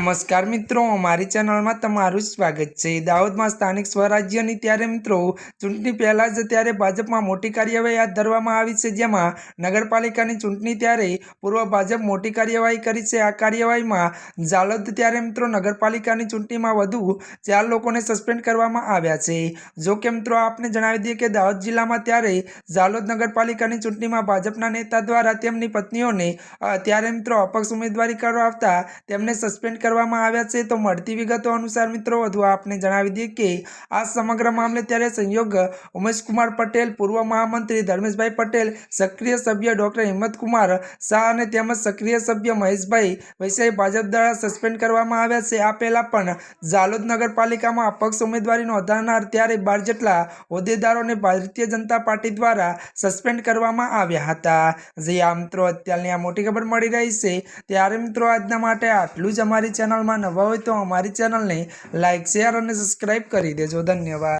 नमस्कार मित्रों, अमारी चेनल में तमारुं स्वागत है। दाहोद में स्थानिक स्वराज्यनी त्यारे मित्रों चूंटणी पहला ज त्यारे भाजप में मोटी कार्यवाही हाथ धरवामां आवी छे, जेमां नगरपालिकानी चूंटणी त्यारे पूर्व भाजप मोटी कार्यवाही करी छे। आ कार्यवाही में जालोद त्यारे मित्रों नगरपालिकानी चूंटणी में वधु 4 लोकोने सस्पेन्ड करवामां आव्या छे। जो कि मित्रों आपने जणावी दीए के दाहोद जिल्ला में त्यारे जालोद नगरपालिकानी चूंटणी में भाजपना नेता द्वारा तेमनी पत्नीओने त्यारे मित्रों अपक्ष उम्मीदवारी करवा आवता तेमने सस्पेन्ड करवामां आव्या छे। तो मळती विगतो अनुसार मित्रों वधु आपने जणावी दीए के आ समग्र मामले त्यारे संयोग उमेश कुमार पटेल, पूर्व महामंत्री धर्मेशभाई पटेल, सक्रिय सभ्य डॉक्टर हिम्मत कुमार शाह अने तेमज सक्रिय सभ्य महेशभाई वैसाई भाजप द्वारा सस्पेन्ड करवामां आव्या छे। आ पहेला पण जालोद नगरपालिकामां अपक्ष उम्मीदवारी नोंधावनार त्यारे 12 जेटला होद्देदारोने भारतीय जनता पार्टी द्वारा सस्पेन्ड करवामां आव्या हता। जे आ मित्रों अत्याરની आ मोटी खबर मળી રહી છે। ત્યારે મિત્રો આજના માટે आटલુं ज। अमारी चेनल में नवा हो तो अमारी चेनल ने लाइक शेर और सब्सक्राइब कर देजो। धन्यवाद।